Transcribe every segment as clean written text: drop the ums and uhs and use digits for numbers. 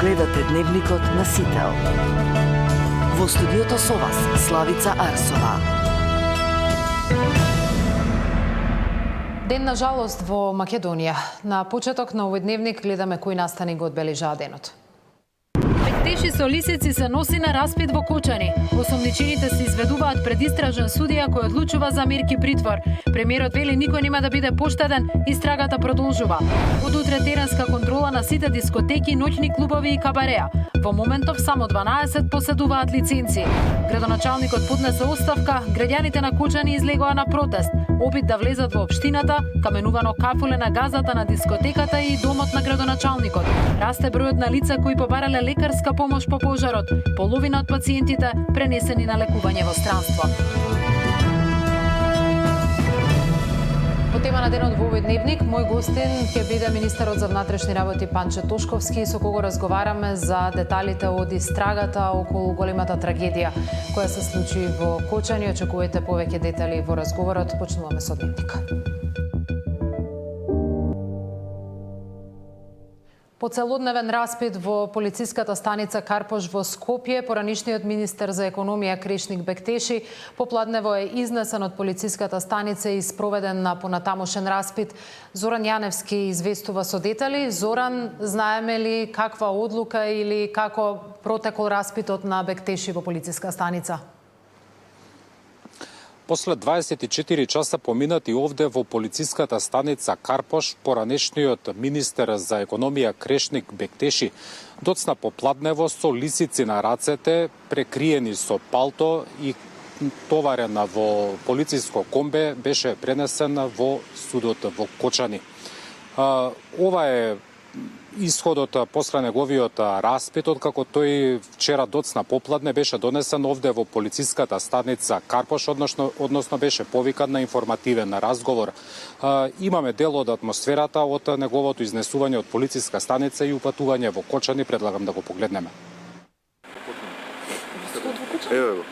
Гледате Дневникот на Сител. Во студиото со вас Славица Арсова. Ден на жалост во Македонија. На почеток на овој дневник гледаме кои настани го одбележаа денот. Бектеши со лисици се носи на распит во Кочани. Осомничените се изведуваат пред истражен судија кој одлучува за мерки притвор. Премиерот вели никој нема да биде поштеден, истрагата продолжува. Од утре теренска контрола на сите дискотеки, ноќни клубови и кабареа. Во моментов само 12 поседуваат лиценци. Градоначалникот поднесе оставка, граѓаните на Кочани излегоа на протест. Обид да влезат во општината, каменувано кафуле на газата на дискотеката и домот на градоначалникот. Расте бројот на лица кои побарале лекарска помош по пожарот. Половина од пациентите пренесени на лекување во странство. По тема на денот во овој дневник, мој гостин ќе биде министерот за внатрешни работи Панче Тошковски, со кого разговараме за деталите од истрагата околу големата трагедија која се случи во Кочани. Очекувате повеќе детали во разговорот. Почнуваме со дневникот. По целодневен распит во полициската станица Карпош во Скопје, поранишниот министер за економија Крешник Бектеши попладнево е изнесен од полициската станица и спроведен на понатамошен распит. Зоран Јаневски известува со детали. Зоран, знаеме ли каква одлука или како протекол распитот на Бектеши во полициска станица? После 24 часа поминати овде во полициската станица Карпош, поранешниот министер за економија Крешник Бектеши доцна попладнево со лисици на рацете, прекриени со палто и товарен во полициско комбе, беше пренесен во судот во Кочани. Ова е исходот после неговиот распит, откако тој вчера доцна попладне беше донесен овде во полициската станица Карпош, односно беше повикан на информативен разговор. Имаме дел од атмосферата од неговото изнесување од полициска станица и упатување во Кочани, предлагам да го погледнеме. Ево го.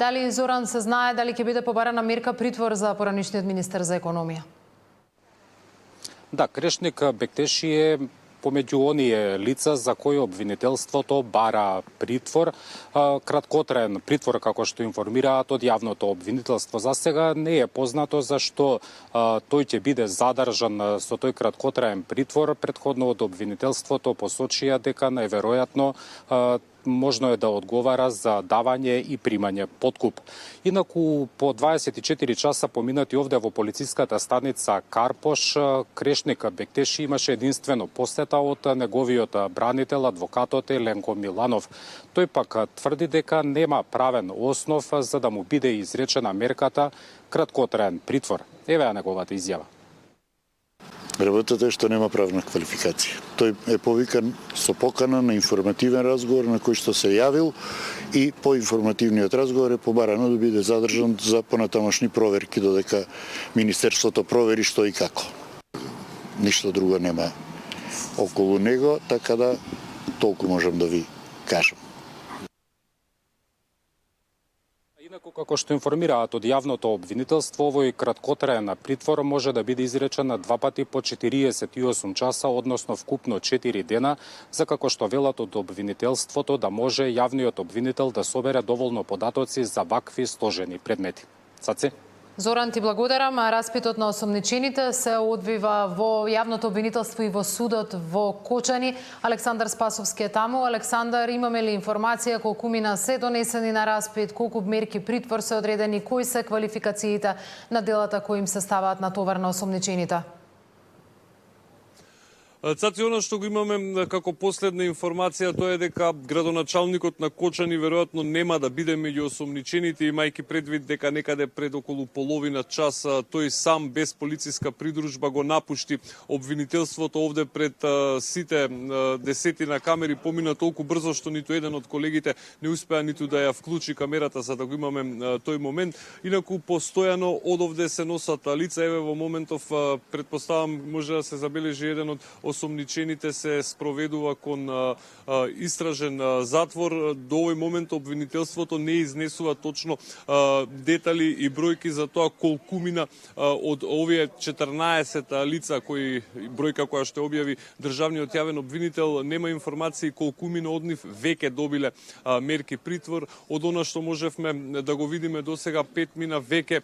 Дали, Зоран, се знае дали ќе биде побарана мерка притвор за поранишниот министер за економија? Да, Крешник Бектеши е помеѓу оние лица за кои обвинителството бара притвор. Краткотраен притвор, како што информираат од јавното обвинителство. За сега не е познато зашто тој ќе биде задржан со тој краткотраен притвор. Претходно од обвинителството посочија дека најверојатно можно е да одговара за давање и примање подкуп. Инаку, по 24 часа поминати овде во полициската станица Карпош, Крешник Бектеши имаше единствено посета од неговиот бранител, адвокатот Еленко Миланов. Тој пак тврди дека нема правен основ за да му биде изречена мерката краткотраен притвор. Еве ја неговата изјава. Работата е што нема правна квалификација. Тој е повикан со покана на информативен разговор на кој што се јавил и по информативниот разговор е побарано да биде задржан за понатамошни проверки додека Министерството провери што и како. Ништо друго нема околу него, така да толку можам да ви кажам. Инаку, како што информираат од јавното обвинителство, овој краткотраен притвор може да биде изречен на 2 пати по 48 часа, односно вкупно 4 дена, за како што велат од обвинителството да може јавниот обвинител да собере доволно податоци за вакви сложени предмети. Цаци? Зоран, ти благодарам. Распитот на осомничените се одвива во јавното обвинителство и во судот во Кочани. Александар Спасовски е таму. Александар, имаме ли информација колку мина се донесени на распит, колку мерки притвор се одредени, кои се квалификациите на делата кои им се ставаат на товар на осомничените? Цаци, она што го имаме како последна информација, тоа е дека градоначалникот на Кочани веројатно нема да биде меѓу осомничените, имајќи предвид дека некаде пред околу половина час тој сам без полициска придружба го напушти обвинителството овде пред сите десетина камери, помина толку брзо што ниту еден од колегите не успеа ниту да ја вклучи камерата за да го имаме тој момент. Инаку постојано одовде се носат лица, еве во моментов претпоставам може да се забележи еден од осомничените се спроведува кон истражен затвор. До овој момент обвинителството не изнесува точно детали и бројки за тоа колкумина од овие 14 лица кои бројка која што објави државниот јавен обвинител, нема информации колкумина од нив веќе добиле мерки притвор. Од она што можевме да го видиме досега 5 мина веќе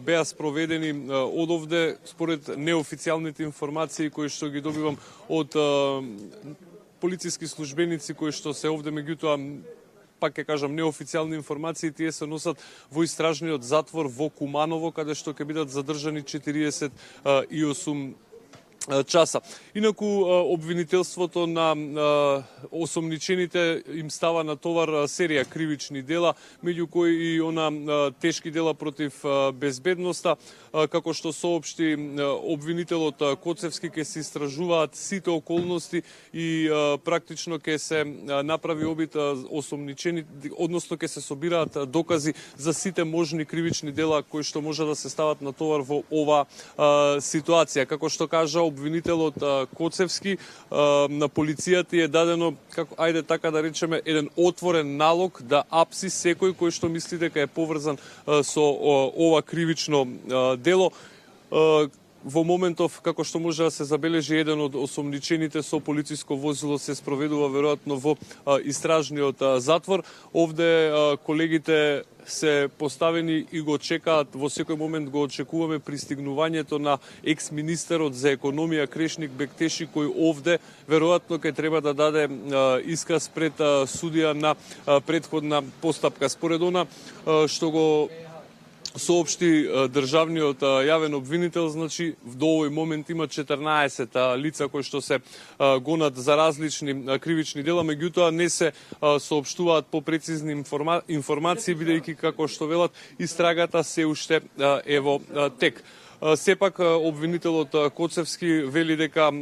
беа спроведени одовде според неофицијалните информации кои што ги добивам од полициски службеници кои што се овде, меѓутоа пак ќе кажам неофицијални информации, тие се носат во истражниот затвор во Куманово, каде што ќе бидат задржани 48 часа. Инаку обвинителството на осомничените им става на товар серија кривични дела, меѓу кои и она тешки дела против безбедноста, како што соопшти обвинителот Коцевски, ќе се истражуваат сите околности и практично ќе се направи обид осомничени, односно ќе се собираат докази за сите можни кривични дела кои што може да се стават на товар во ова ситуација. Како што кажа обвинителот Коцевски, на полицијата е дадено, како ајде така да речеме, еден отворен налог да апси секој кој што мисли дека е поврзан со ова кривично дело. Во моментов, како што може да се забележи, еден од осомничените со полициско возило се спроведува веројатно во истражниот затвор. Овде колегите се поставени и го чекаат, во секој момент го очекуваме пристигнувањето на екс-министерот за економија Крешник Бектеши, кој овде веројатно ќе треба да даде исказ пред судија на претходна постапка. Според она што го соопшти државниот јавен обвинител, значи до овој момент има 14 лица кои што се гонат за различни кривични дела, меѓутоа не се соопштуваат попрецизни информации, бидејќи како што велат истрагата се уште е во тек. Сепак обвинителот Коцевски вели дека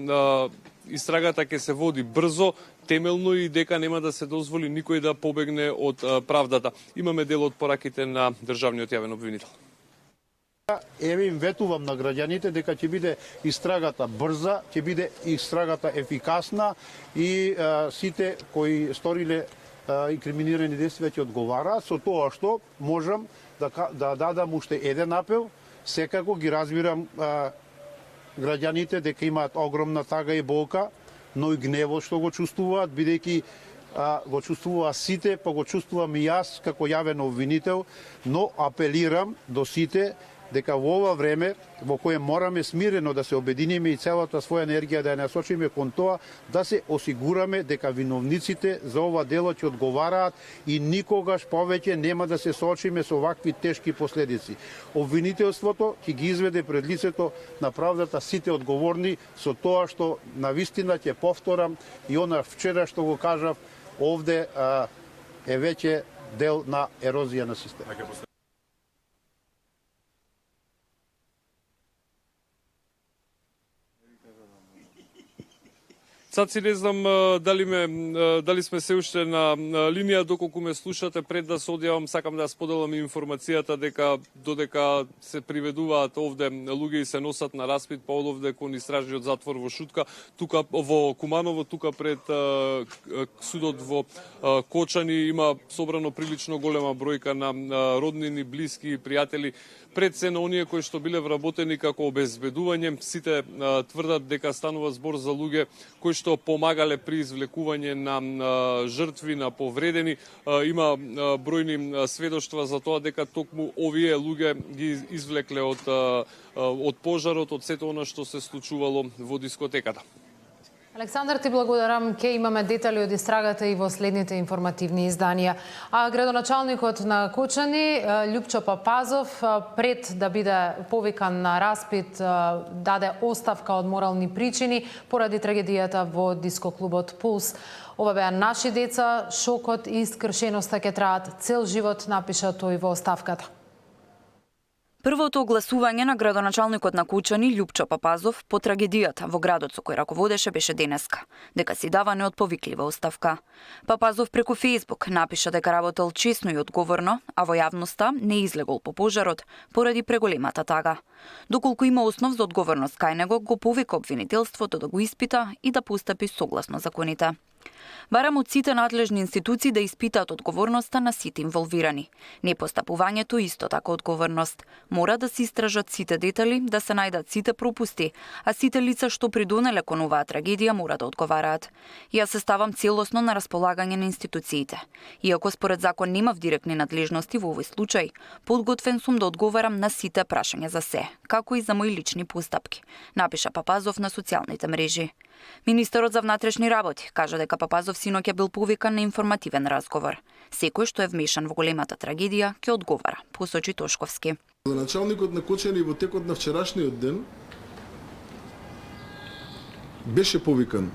истрагата ќе се води брзо, темелно и дека нема да се дозволи никој да побегне од правдата. Имаме дел од пораките на државниот јавен обвинител. Еве им ветувам на граѓаните дека ќе биде истрагата брза, ќе биде истрагата ефикасна и сите кои сториле инкриминирани действија ќе одговараат, со тоа што можам да дадам уште еден апел. Секако ги разбирам граѓаните дека имаат огромна тага и болка, но и гневот што го чувствуваат, бидејќи го чувствуваат сите, па го чувствувам и јас како јавен обвинител, но апелирам до сите дека во ова време во кое мораме смирено да се обединиме и целата своја енергија да ја насочиме кон тоа да се осигураме дека виновниците за ова дело ќе одговараат и никогаш повеќе нема да се соочиме со вакви тешки последици. Обвинителството ќе ги изведе пред лицето на правдата сите одговорни со тоа што навистина ќе повторам и она вчера што го кажав, овде е веќе дел на ерозија на системот. Цаци, не знам дали сме се уште на линија, доколку ме слушате, пред да се одјавам, сакам да споделам информацијата дека додека се приведуваат овде луѓе и се носат на распит па одовде кон истражниот затвор во Шутка, тука во Куманово, тука пред судот во Кочани има собрано прилично голема бројка на роднини, блиски и пријатели. Пред се на оние кои што биле вработени како обезбедување, сите тврдат дека станува збор за луѓе кои што помагале при извлекување на жртви, на повредени. Има бројни сведоштва за тоа дека токму овие луѓе ги извлекле од пожарот, од сето она што се случувало во дискотеката. Александар, ти благодарам. Ке имаме детали од истрагата и во следните информативни изданија. А градоначалникот на Кочани, Љупчо Папазов, пред да биде повикан на распит, даде оставка од морални причини поради трагедијата во дискоклубот Пулс. Ова беа наши деца, шокот и скршеноста ќе траат цел живот, напиша тој во оставката. Првото огласување на градоначалникот на Кочани, Љупчо Папазов, по трагедијата во градот со кој раководеше беше денеска, дека си дава неотповиклива оставка. Папазов преку Фејсбук напиша дека работел честно и одговорно, а во јавноста не излегол по пожарот поради преголемата тага. Доколку има основ за одговорност кај него, го повика обвинителството да го испита и да постапи согласно законите. Барам од сите надлежни институции да испитаат одговорноста на сите инволвирани. Непостапувањето исто така одговорност. Мора да се истражат сите детали, да се најдат сите пропусти, а сите лица што придонеле кон оваа трагедија мора да одговараат. Јас се ставам целосно на располагање на институциите. Иако според закон немав директни надлежности во овој случај, подготвен сум да одговарам на сите прашања за се, како и за мои лични постапки, напиша Папазов на социјалните мрежи. Министерот за внатрешни работи кажа дека Папазов синоќа бил повикан на информативен разговор. Секој што е вмешан во големата трагедија ќе одговара, посочи Тошковски. Началникот на Кочани во текот на вчерашниот ден беше повикан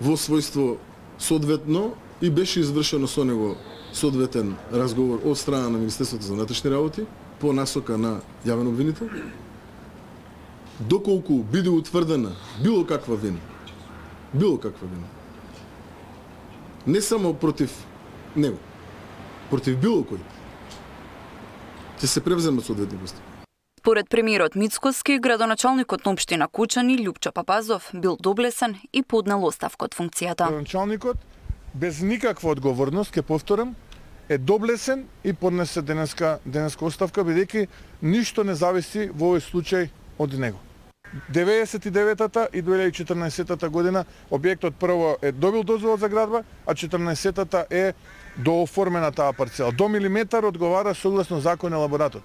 во својство соодветно и беше извршено со него соодветен разговор од страна на Министерството за внатрешни работи по насока на јавен обвинител. Доколку биде утврдена било каква вина, не само против него, против било кој, ќе се превземат соодветни постапки. Според премиерот Мицкоски, градоначалникот на општина Кочани, Љупчо Папазов, бил доблесен и поднел оставка од функцијата. Градоначалникот без никаква одговорност, ќе повторам, е доблесен и поднесе денеска оставка, бидејќи ништо не зависи во овој случај од него. 99-та и 2014-та година објектот прво е добил дозвола за градба, а 14-та е дооформена таа парцела. До милиметар одговара согласно закон елаборатот.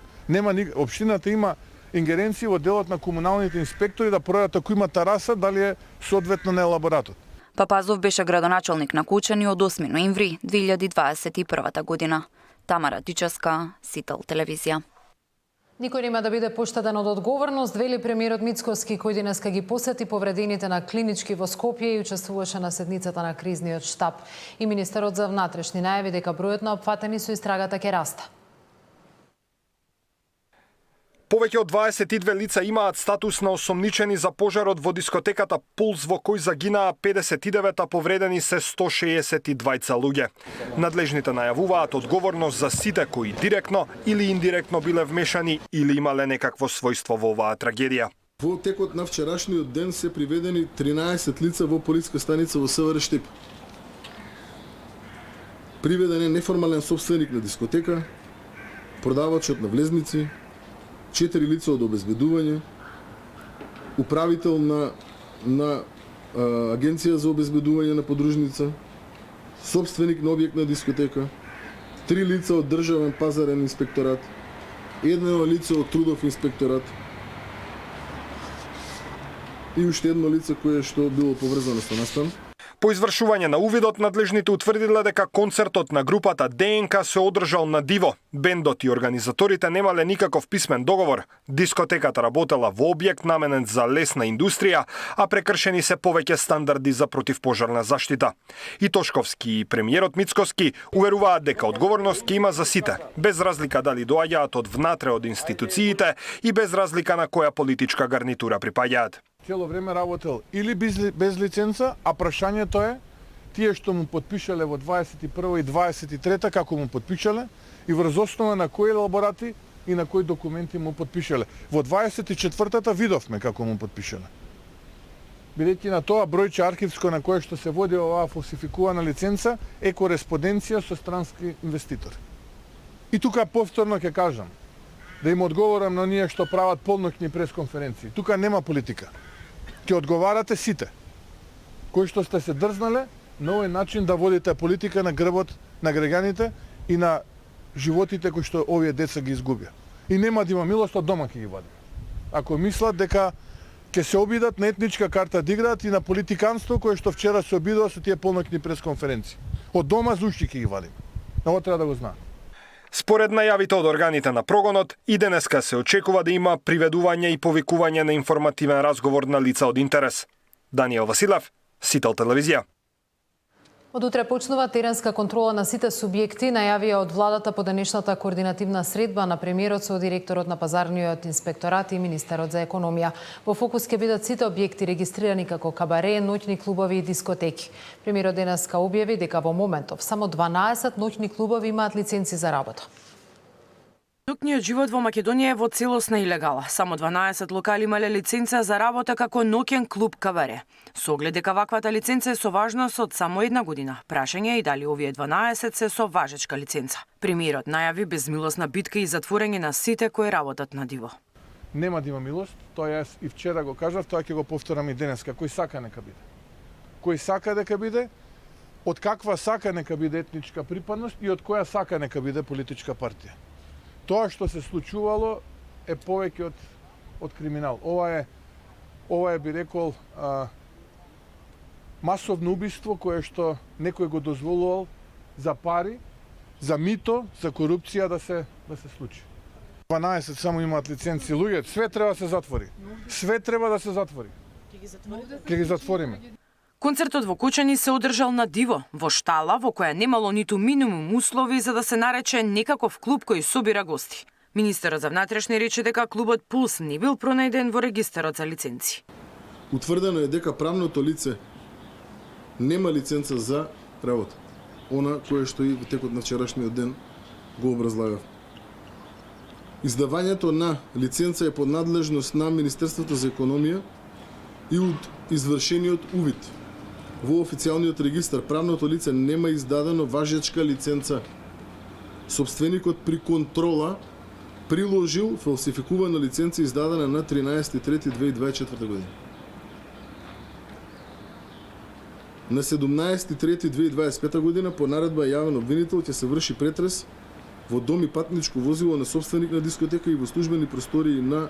Општината има ингеренции во делот на комуналните инспектори да проверат ако има тараса дали е соодветно на елаборатот. Папазов беше градоначалник на Кочани од 8 ноември 2021 година. Тамара Тичаска, Сител телевизија. Никој нема да биде поштеден од одговорност, вели премиерот Мицкоски, кој денеска ги посети повредените на клинички во Скопје и учествуваше на седницата на кризниот штаб. И министерот за внатрешни најави дека бројот на опфатени со истрагата ќе расте. Повеќе од 22 лица имаат статус на осомничени за пожарот во дискотеката Пулс, во кој загинаа 59, а повредени се 162 луѓе. Надлежните најавуваат одговорност за сите кои директно или индиректно биле вмешани или имале некакво својство во оваа трагедија. Во текот на вчерашниот ден се приведени 13 лица во полиска станица во СВР Штип. Приведен е неформален собственик на дискотека, продавачот на влезници, 4 лица од обезбедување, управител на агенција за обезбедување на подружница, собственик на објект на дискотека, 3 лица од државен пазарен инспекторат, 1 лице од трудов инспекторат и уште едно лице кое што било поврзано со настан. По извршување на увидот, надлежните утврдиле дека концертот на групата ДНК се одржал на диво. Бендот и организаторите немале никаков писмен договор. Дискотеката работела во објект наменен за лесна индустрија, а прекршени се повеќе стандарди за противпожарна заштита. И Тошковски и премиерот Мицкоски уверуваат дека одговорност ќе има за сите, без разлика дали доаѓаат од внатре од институциите и без разлика на која политичка гарнитура припаѓаат. Цело време работел или без лиценца, а прашањето е тие што му подпишале во 21 и 23 како му подпишале и врз основа на кои елаборати и на кои документи му подпишале. Во 24-та видовме како му подпишале. Бидејќи на тоа бројче архивско на кое што се води оваа фалсификувана лиценца е кореспонденција со странски инвеститори. И тука повторно ќе кажам, да им одговорам на оние што прават полноќни пресконференции. Тука нема политика. Ќе одговарате сите, кои што сте се дрзнале на овој начин да водите политика на грбот на граѓаните и на животите кои што овие деца ги изгубија. И нема да има милост, од дома ќе ги вадиме. Ако мислат дека ќе се обидат на етничка карта да играат и на политиканство кое што вчера се обидува со тие полноќни пресконференции. Од дома за уши ќе ги вадим. Ово треба да го знае. Според најавите од органите на прогонот, и денеска се очекува да има приведување и повикување на информативен разговор на лица од интерес. Даниел Василев, Сител телевизија. Од утре почнува теренска контрола на сите субјекти, најавија од владата по денешната координативна средба на премиерот со директорот на пазарниот инспекторат и министерот за економија. Во фокус ќе бидат сите објекти регистрирани како кабаре, ноќни клубови и дискотеки. Премиерот денеска објави дека во моментов само 12 ноќни клубови имаат лиценци за работа. Ноќниот живот во Македонија е во целосна илегала. Само 12 локали имале лиценца за работа како ноќен клуб кабаре. Со оглед дека ваквата лиценца е со важност од само една година, прашање е и дали овие 12 се со важечка лиценца. Премиерот најави безмилосна битка и затворање на сите кои работат на диво. Нема да има милост, тоа јас и вчера го кажав, тоа ќе го повторам и денеска. Кој сака нека биде. Кој сака дека биде, од каква сака нека биде етничка припадност и од која сака нека биде политичка партија. Тоа што се случувало е повеќе од криминал. Ова е би рекол масовно убиство кое што некој го дозволувал за пари, за мито, за корупција да се случи. 12 само имаат лиценци луѓе, све треба да се затвори. Све треба да се затвори. Ќе ги затвориме. Концертот во Кочани се одржал на диво, во штала во која немало ниту минимум услови за да се нарече некаков клуб кој собира гости. Министерот за внатрешни рече дека клубот Пулс не бил пронајден во регистарот за лиценци. Утврдено е дека правното лице нема лиценца за работа. Она кое што и во текот на вчерашниот ден го образлагав. Издавањето на лиценца е под надлежност на Министерството за економија и од извршениот увид во официјалниот регистар правното лице нема издадено важечка лиценца. Собственикот при контрола приложил фалсификувана лиценца издадена на 13.3.2024 година. На 17.3.2025 година по наредба јавен обвинител ќе се врши претрес во дом и патничко возило на собственик на дискотека и во службени простории на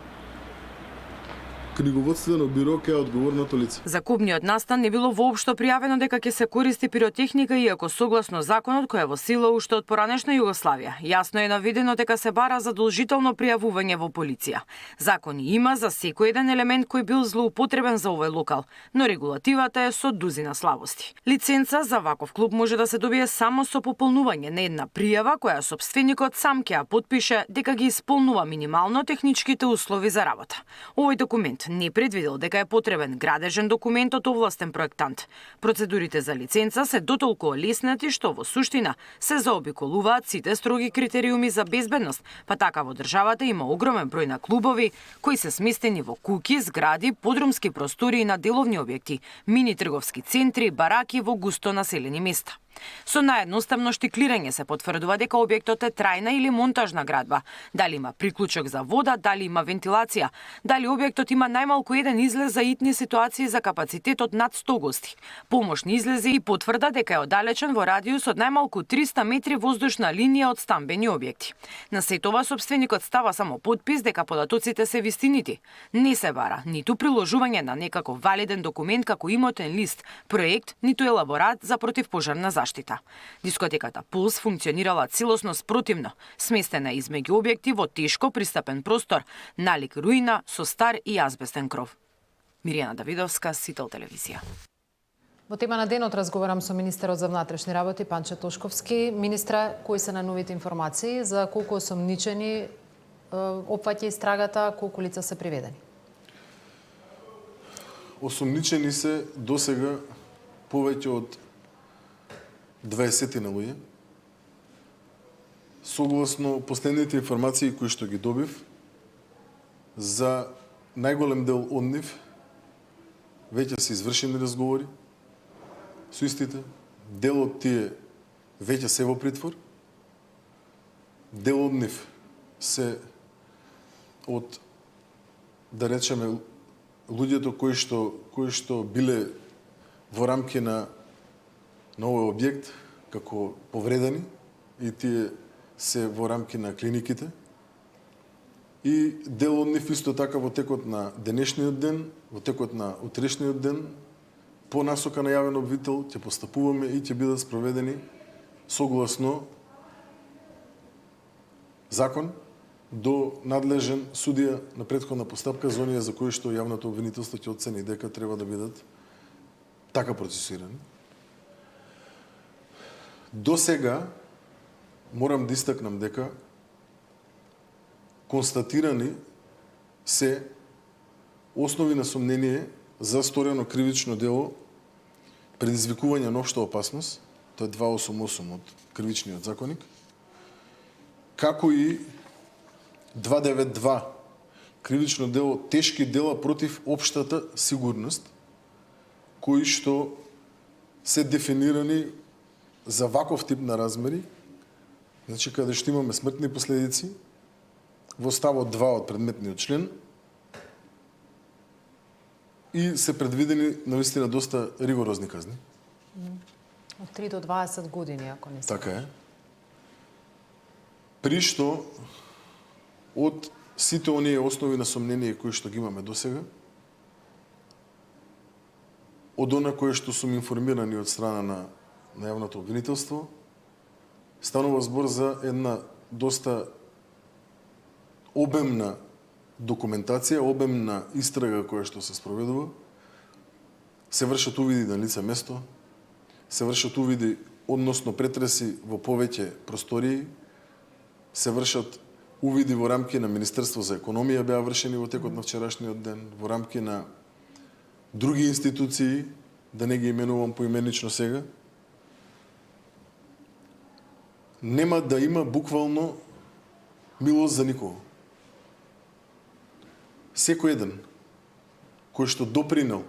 книговодствено биро кај одговорното лице. За купниот настан не било воопшто пријавено дека ќе се користи пиротехника, иако согласно законот кој е во сила уште од поранешна Југославија. Јасно е наведено дека се бара задолжително пријавување во полиција. Закони има за секој еден елемент кој бил злоупотребен за овој локал, но регулативата е со дузина слабости. Лиценца за ваков клуб може да се добие само со пополнување на една пријава која собственикот сам ќе ја потпише дека ги исполнува минимално техничките услови за работа. Овој документ не предвидел дека е потребен градежен документ од овластен проектант. Процедурите за лиценца се дотолку олеснати што во суштина се заобиколуваат сите строги критериуми за безбедност, па така во државата има огромен број на клубови кои се сместени во куќи, згради, подрумски простории на деловни објекти, мини трговски центри, бараки во густо населени места. Со наедноставно штиклирање се потврдува дека објектот е трајна или монтажна градба, дали има приклучок за вода, дали има вентилација, дали објектот има најмалку еден излез за итни ситуации за капацитетот над 100 гости, помошни излези и потврда дека е оддалечен во радиус од најмалку 300 метри воздушна линија од стамбени објекти. На сето ова собственикот става само подпис дека податоците се вистинити. Не се бара ниту приложување на некаков валиден документ како имотен лист, проект, ниту елаборат за противпожарна заштита. Дискотеката Пулс функционирала целосно спротивно, сместена измеѓу објекти во тешко пристапен простор, налик руина со стар и азбестен кров. Миријана Давидовска, Сител телевизија. Во тема на денот разговарам со министерот за внатрешни работи Панче Тошковски. Министра, кои се најновите информации за колку осомничени опфаќа истрагата, колку лица се приведени? Осомничени се досега повеќе од 20 на луѓе. Согласно последните информации кои што ги добив, за најголем дел од нив веќе се извршени разговори со истите. Дел од тие веќе се во притвор. Дел од нив се од, да речеме, луѓето кои што биле во рамки на овој објект како повредени и тие се во рамки на клиниките. и дел од нив исто така во текот на денешниот ден, во текот на утрешниот ден, по насока на јавен обвинител ќе постапуваме и ќе бидат спроведени согласно закон до надлежен судија на претходна постапка за оние за кои што јавното обвинителство ќе оцени дека треба да бидат така процесирани. До сега морам да истакнам дека констатирани се основи на сомнение за сторено кривично дело предизвикување на општа опасност, тоа е 288 од кривичниот законник, како и 292 кривично дело тешки дела против општата сигурност, кои што се дефинирани за ваков тип на размери, значи каде што имаме смртни последици, во ставот 2 од предметниот член, и се предвидени навистина доста ригорозни казни. Од 3 до 20 години, ако не се. Така е. При што од сите оние основи на сомнение кои што ги имаме досега, од она кои што сум информирани од страна на јавното обвинителство, станува збор за една доста обемна документација, обемна истрага која што се спроведува. Се вршат увиди на лице место, се вршат увиди, односно претреси во повеќе простории, се вршат увиди во рамки на Министерство за економија, беа вршени во текот на вчерашниот ден, во рамки на други институции, да не ги именувам поименично сега. Нема да има буквално милост за никого. Секој еден кој што допринел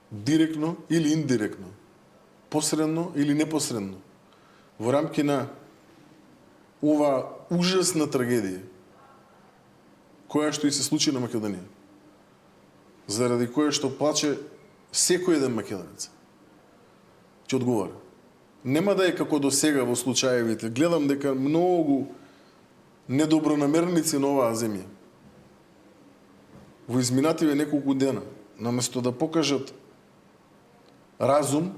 директно или индиректно, посредно или непосредно, во рамки на ова ужасна трагедија, која што и се случи на Македонија, заради која што плаче секој еден македонец, ќе одговара. Нема да е како до сега во случаевите. Гледам дека многу недобронамерници на оваа земја во изминативе неколку дена, наместо да покажат разум,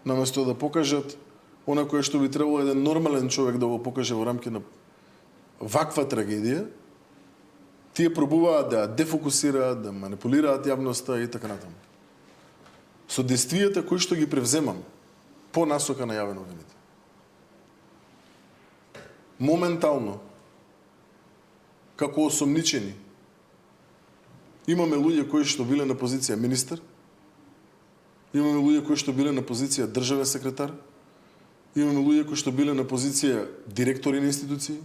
наместо да покажат она кое што би требало еден нормален човек да го покаже во рамки на ваква трагедија, тие пробуваат да дефокусираат, да манипулираат јавноста и така натаму. Со действијата кои што ги превземаме по насока на јавен обвинител. Моментално, како осомничени, имаме луѓе кои што биле на позиција министер, имаме луѓе кои што биле на позиција државен секретар, имаме луѓе кои што биле на позиција директори на институции,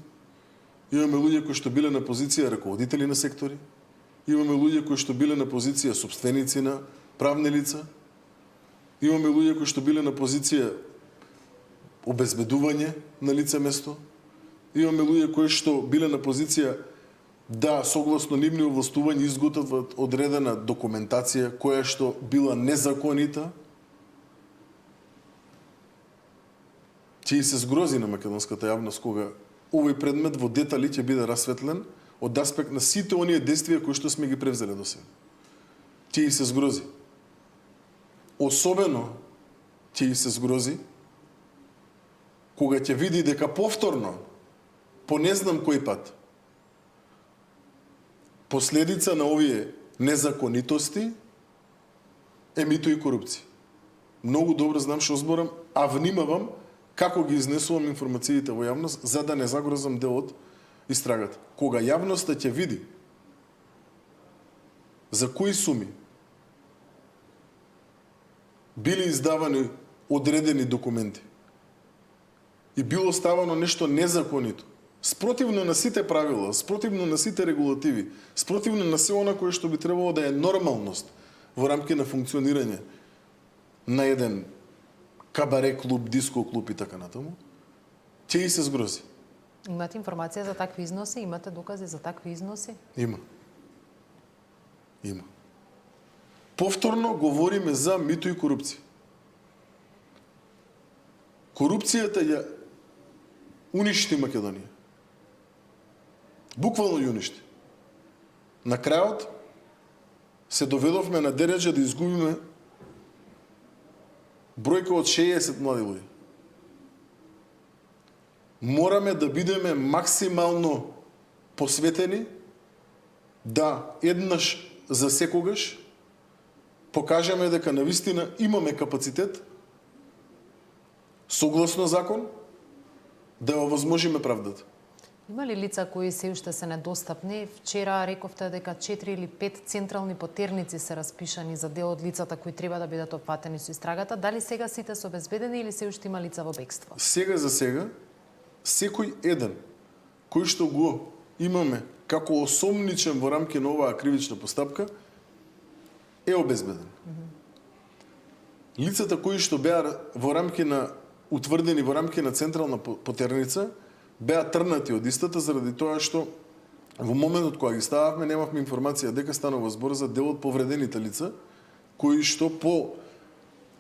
имаме луѓе кои што биле на позиција раководители на сектори, имаме луѓе кои што биле на позиција собственици на правни лица, имаме луѓе кои што биле на позиција обезбедување на лице место, имаме луѓе кои што биле на позиција да согласно нивни овластувања изготват одредена документација која што била незаконита, ќе и се згрози на македонската јавност кога овој предмет во детали ќе биде расветлен од аспект на сите оние действија кои што сме ги превзеле до сега. Ќе и се згрози. Особено ќе и се згрози кога ќе види дека повторно, по не знам кој пат, последица на овие незаконитости е мито и корупција. Многу добро знам што зборам, а внимавам како ги изнесувам информациите во јавност, за да не загрозам дел од истрагата. Кога јавноста ќе види за кои суми били издавани одредени документи и било ставано нешто незаконито, спротивно на сите правила, спротивно на сите регулативи, спротивно на се она кое што би требало да е нормалност во рамки на функционирање на еден кабаре клуб, диско клуб и така натаму, ќе и се згрози. Имате информација за такви износи? Имате докази за такви износи? Има. Има. Повторно говориме за мито и корупција. Корупцијата ја уништи Македонија. Буквално ги уништи. На крајот се доведовме на дереджа да изгубиме бројка од 60 млади луѓе. Мораме да бидеме максимално посветени да еднаш за секогаш покажеме дека навистина имаме капацитет согласно закон да ја овозможиме правдата. Има ли лица кои се уште се недостапни? Вчера рековте дека 4 или 5 централни потерници се распишани за дел од лицата кои треба да бидат опфатени со истрагата. Дали сега сите се обезбедени или се уште има лица во бегство? Сега за сега, секој еден кој што го имаме како осомничен во рамки на оваа кривична постапка е обезбеден. Лицата кои што беа во рамки на утврдени во рамки на централна потерница беа трнати од истата заради тоа што во моментот кога ги стававме немавме информација дека станува збор за дел од повредените лица кои што по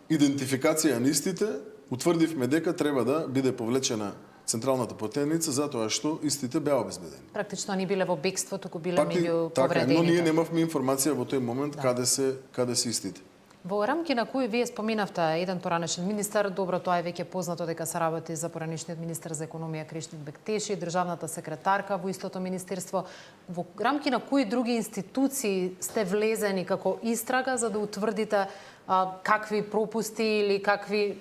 идентификација на истите утврдивме дека треба да биде повлечена централната потерница затоа што истите беа обезбедени. Практично не биле во бегство, туку биле меѓу така, но ние повредените. немавме информација во тој момент каде се истите. Во рамки на кои вие споминавте еден поранешен министер, добро тоа е веќе познато дека се работи за поранешниот министер за економија Кришник Бектеши, државната секретарка во истото министерство. Во рамки на кои други институции сте влезени како истрага за да утврдите какви пропусти или какви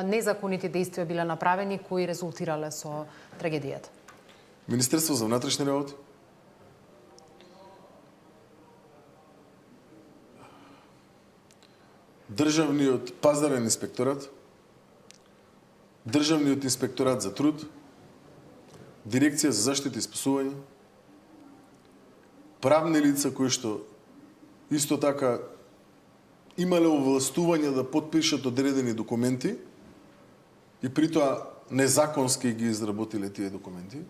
незаконити действија биле направени кои резултирале со трагедијата? Министерство за внатрешни работи, Државниот пазарен инспекторат, Државниот инспекторат за труд, Дирекција за заштита и спасување, правни лица кои што исто така имале овластување да потпишат одредени документи и при тоа незаконски ги изработиле тие документи.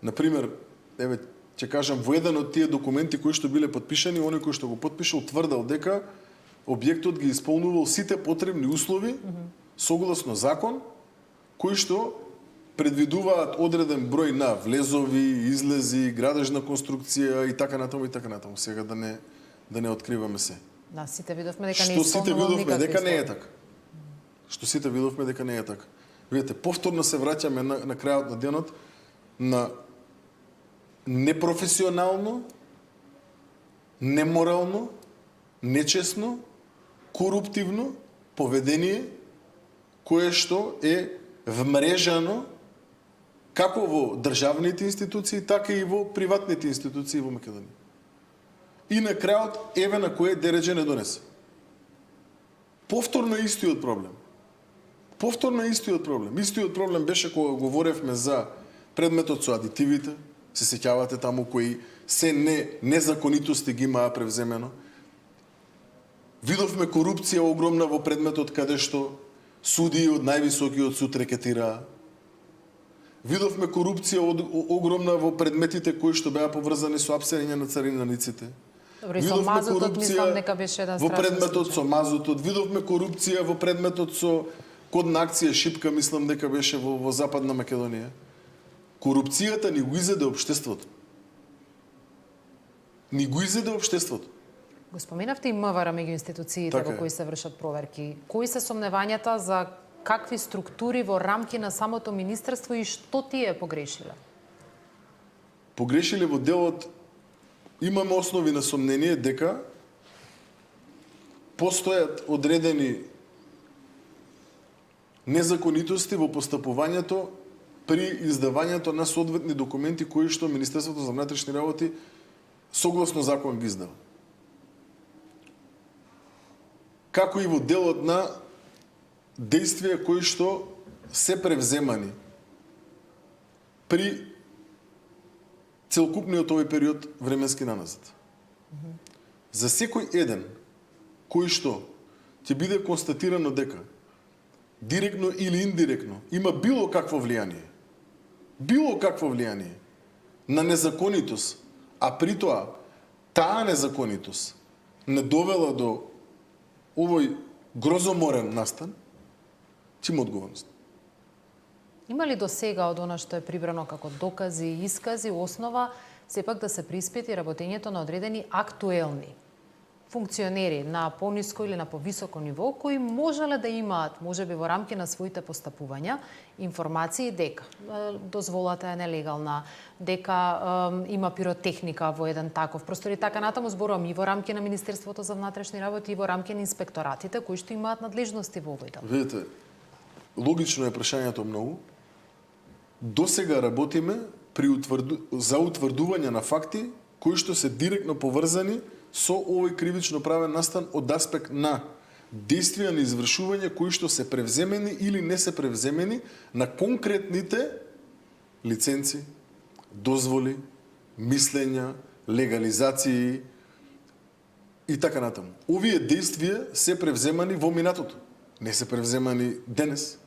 Например, еве ќе кажам, во еден од тие документи кои што биле потпишани, оној кој што го потпишал тврдел дека објектот ги исполнувал сите потребни услови согласно закон кои што предвидуваат одреден број на влезови, излези, градежна конструкција и така натаму и така натаму. Сега да не откриваме се. Да, сите видовме дека не Што сите исполнувал видовме никакви дека не е услови. така. Што сите видовме дека не е така. Видите, повторно се враќаме на крајот на денот на непрофесионално, неморално, нечесно, коруптивно поведение кое што е вмрежано како во државните институции, така и во приватните институции во Македонија. И на крајот, еве на кое дереđe не донесе. Повторно истиот проблем. Повторно истиот проблем. Истиот проблем беше кога говоревме за предметот со адитивите, се сеќавате таму кои се незаконитости ги имаа превземено. Видовме корупција огромна во предметот каде што судии од највисокиот суд рекетираа. Видовме корупција огромна во предметите кои што беа поврзани со апсење на царинаниците. Добро, и со мазутот мислам дека беше еден во страшен предметот случај. со мазутот, видовме корупција во предметот со кодна акција Шипка, мислам дека беше во Западна Македонија. Корупцијата ни го изеде општеството. Ни го изеде општеството. Го споменавте и МВР меѓу институциите Така во е. кои се вршат проверки. Кои се сомневањата за какви структури во рамки на самото министерство и што тие погрешиле? Погрешиле во делот, имаме основи на сомнение дека постојат одредени незаконитости во постапувањето при издавањето на соодветни документи кои што Министерството за внатрешни работи согласно закон ги издава. Како и во делот на действија кои што се превземани при целокупниот овој период временски наназад. За секој еден кој што ќе биде констатирано дека директно или индиректно има било какво влијание на незаконитост, а при тоа таа незаконитост не довела до овој грозоморен настан, ќе има одговорност. Има ли до сега од она што е прибрано како докази и искази основа сепак да се приспити работењето на одредени актуелни функционери на пониско или на повисоко ниво кои можеле да имаат, можеби во рамки на своите постапувања, информации дека дозволата е нелегална, дека има пиротехника во еден таков простор и така натаму, зборувам и во рамки на Министерството за внатрешни работи и во рамки на инспекторатите кои што имаат надлежности во овој дел. Видите, логично е прашањето многу. Досега работиме за утврдување на факти кои што се директно поврзани со овој кривично правен настан од аспект на действија на извршување кои што се превземени или не се превземени на конкретните лиценци, дозволи, мислења, легализации и така натаму. Овие действија се превземани во минатото, не се превземани денес.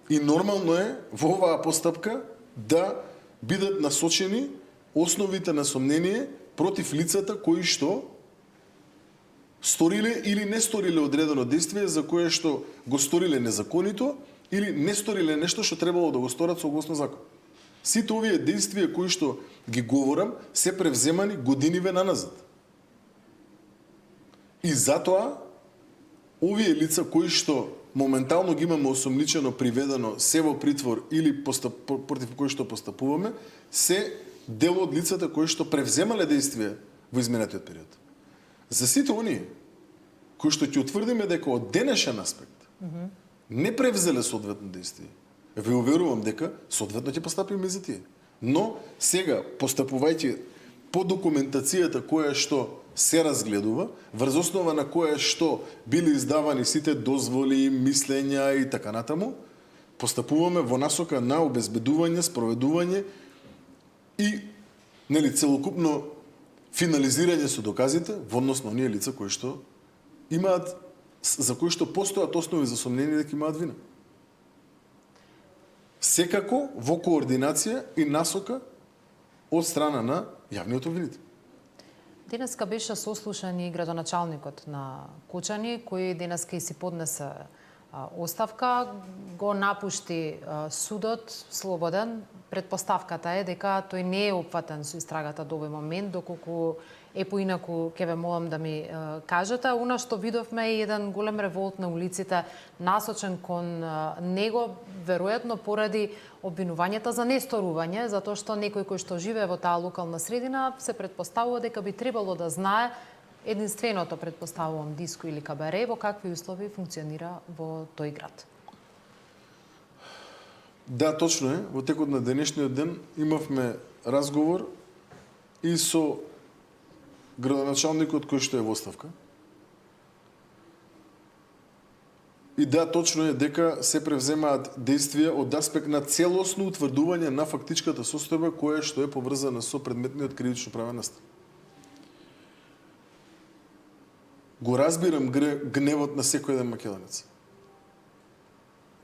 И нормално е во оваа постапка да бидат насочени основите на сомнение против лицата кои што сториле или не сториле одредено действие за кое што го сториле незаконито или не сториле нешто што требало да го сторат согласно закон. Сите овие действија кои што ги говорам се превземани годиниве наназад. И затоа овие лица кои што моментално ги имаме осомничено приведено се во притвор или против кои што постапуваме, се дел од лицата кои што превземале действие во изминатиот период. За сите оние кои што ќе утврдиме дека од денешен аспект не превзеле соодветно действие, ве уверувам дека соодветно ќе постапиме за тие. Но сега постапувајќи по документацијата која што се разгледува, врз основа на која што били издавани сите дозволи, мислења и така натаму, постапуваме во насока на обезбедување, спроведување и целокупно финализирање со доказите во однос на оние лица кои што имаат, за кои што постојат основи за сомнение дека имаат вина. Секако во координација и насока од страна на јавниот обвинител. Денеска беше сослушан и градоначалникот на Кочани, кој денеска и си поднесе оставка, го напушти судот слободен. Предпоставката е дека тој не е опфатен со истрагата до овој момент, доколку е поинаку ќе ве молам да ми кажете. Она што видовме е еден голем револт на улиците насочен кон него, веројатно поради обвинувањата за несторување, затоа што некој кој што живее во таа локална средина се предпоставува дека би требало да знае единственото, предпоставувам, диско или кабаре, во какви услови функционира во тој град. Да, точно е. Во текот на денешниот ден имавме разговор и со градоначалникот кој што е во оставка. И да, точно е дека се превземаат действија од аспект на целосно утврдување на фактичката состојба која што е поврзана со предметниот кривично правен настан. Го разбирам гневот на секој еден македонец.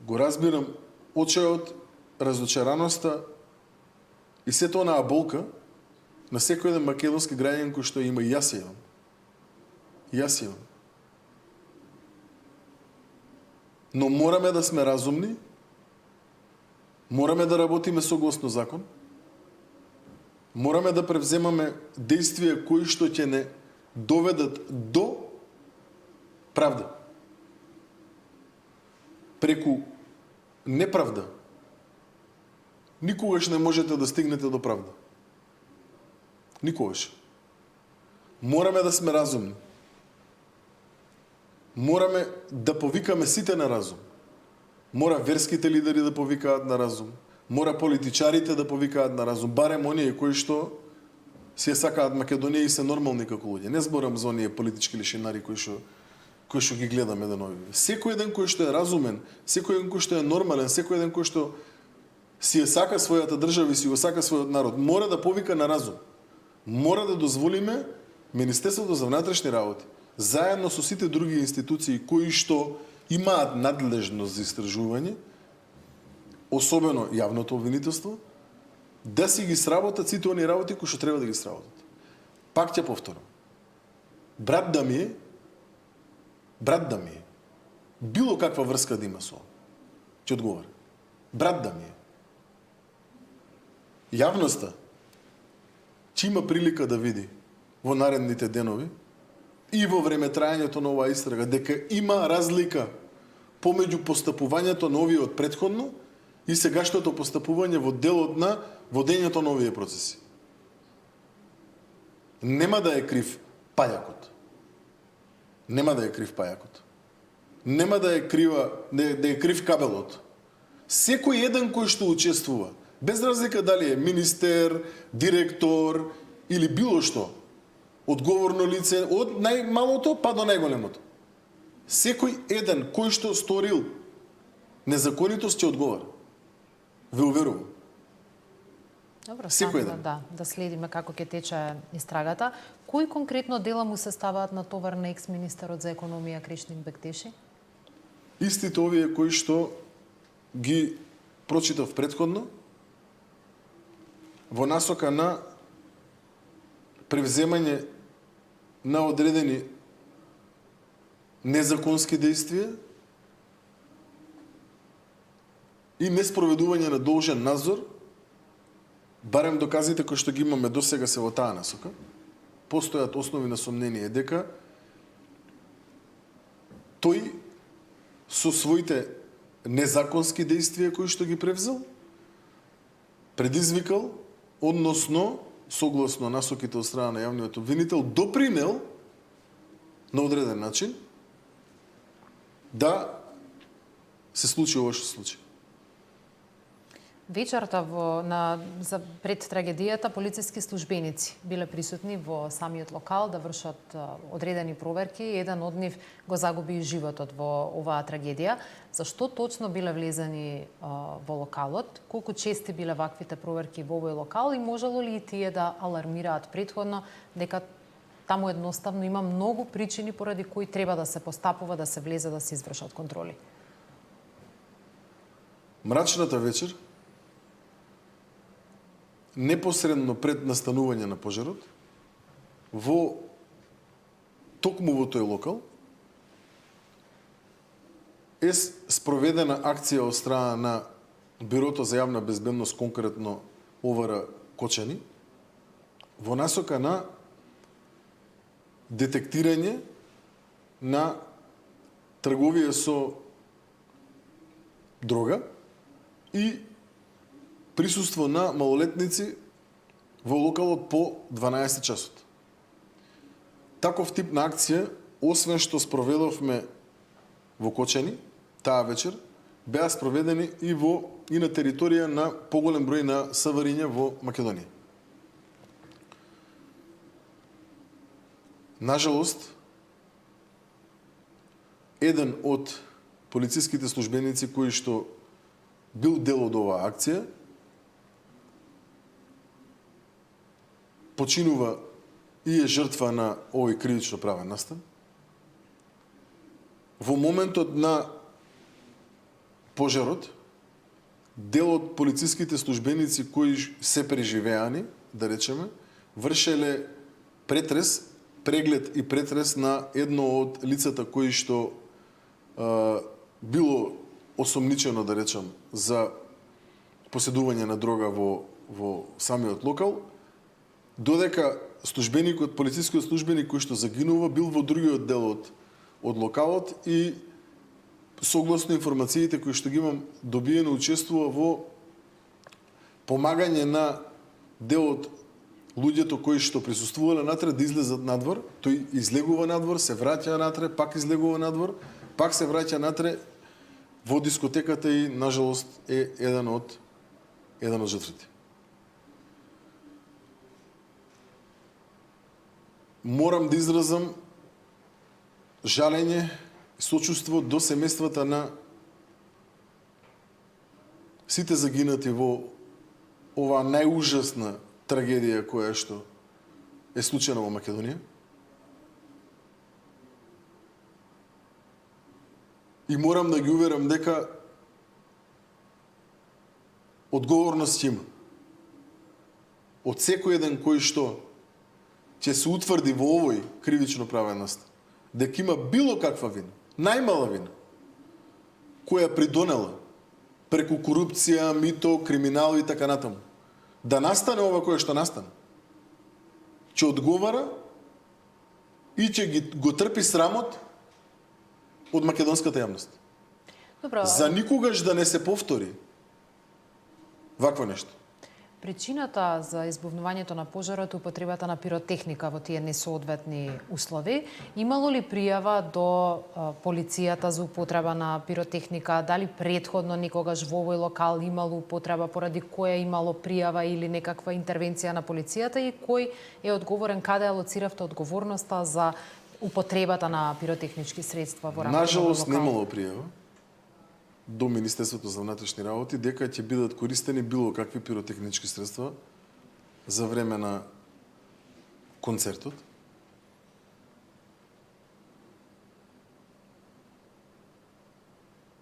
Го разбирам очајот, разочараноста и сето онаа болка на секој еден македонски граѓанин кој што има и јас имам. Јас имам. Но мораме да сме разумни, мораме да работиме согласно закон, мораме да превземаме действија кои што ќе не доведат до правда. Преку неправда никогаш не можете да стигнете до правда. Никогаш. Мораме да сме разумни. Мораме да повикаме сите на разум. Мора верските лидери да повикаат на разум. Мора политичарите да повикаат на разум. Барем оние кои што си ја сакаат Македонија и се нормални како луѓе. Не зборам за оние политички лишинари кои што ги гледаме денови. Секој еден кој што е разумен, секој еден кој што е нормален, секој еден кој што си ја сака својата држава и си го сака својот народ, мора да повика на разум. Мора да дозволиме Министерството за внатрешни работи, заедно со сите други институции кои што имаат надлежност за истражување, особено јавното обвинителство, да си ги сработат сите оние работи кои што треба да ги сработат. Пак ќе повторам. Брат да ми е, било каква врска да има со, ќе одговара. брат да ми е. Јавноста ќе има прилика да види во наредните денови и во време трајањето на оваа истрага дека има разлика помеѓу постапувањето на овие од претходно и сегашното постапување во делот на водењето на овие процеси. Нема да е крив пајакот. Нема да е крив пајакот. Нема да е крив кабелот. Секој еден кој што учествува, без разлика дали е министер, директор или било што, одговорно лице, од најмалото па до најголемото. Секој еден кој што сторил незаконитост ќе одговара. Ве уверувам. Добро, Секој само еден. да следиме како ќе тече истрагата. Кои конкретно дела му се ставаат на товар на екс-министерот за економија Кришник Бектеши? Истите овие кои што ги прочитав претходно во насока на превземање на одредени незаконски действија и неспроведување на должен надзор, барем доказите кои што ги имаме досега се во таа насока, постојат основи на сомнение дека тој со своите незаконски действија кои што ги превзел, предизвикал, односно, согласно насоките од страна на јавниот обвинител, допринел на одреден начин да се случи ова што се случи. Вечерта за пред трагедијата полициски службеници биле присутни во самиот локал да вршат одредени проверки. Еден од нив го загуби животот во оваа трагедија. Зашто точно биле влезени во локалот? Колку чести биле ваквите проверки во овој локал и можело ли и тие да алармираат претходно дека таму едноставно има многу причини поради кои треба да се постапува, да се влезе, да се извршат контроли? Мрачната вечер, непосредно пред настанување на пожарот, токму во тој локал, е спроведена акција од страна на Бирото за јавна безбедност, конкретно ОВР Кочани, во насока на детектирање на трговија со дрога и присуство на малолетници во локалот по 12 часот. Таков тип на акција, освен што спроведовме во Кочани, таа вечер, беа спроведени и на територија на поголем број на СВР-ња во Македонија. Нажалост, еден од полициските службеници кои што бил дел од оваа акција, починува и е жртва на овој кривично правен настан. Во моментот на пожарот, дел од полициските службеници кои се преживеани, да речеме, вршеле преглед и претрес на едно од лицата кои што било осомничено, да речем, за поседување на дрога во самиот локал, додека полицискиот службеник кој што загинува бил во другиот дел од локалот и согласно информациите кои што ги имам добиено, учествува во помагање на делот луѓето кои што присуствувале натре да излезат надвор. Тој излегува надвор, се враќа натре, пак излегува надвор, пак се враќа натре во дискотеката и, нажалост, е еден од жртвите. Морам да изразам жалење и сочувство до семејствата на сите загинати во оваа најужасна трагедија која што е случена во Македонија. И морам да ги уверам дека одговорност има од секој еден кој што ќе се утврди во овој кривично правен настан, дека има било каква вина, најмала вина, која преку корупција, мито, криминал и така натаму. Да настане ова кое што настане, ќе одговара и ќе го трпи срамот од македонската јавност. Добро. За никогаш да не се повтори вакво нешто. Причината за избувнувањето на пожарот е употребата на пиротехника во тие несоодветни услови. Имало ли пријава до полицијата за употреба на пиротехника? Дали претходно никогаш во овој локал имало употреба, поради која имало пријава или некаква интервенција на полицијата и кој е одговорен, каде алоциравте одговорноста за употребата на пиротехнички средства во рамките на Нажалост локал? немало пријава до Министерството за внатрешни работи дека ќе бидат користени било какви пиротехнички средства за време на концертот.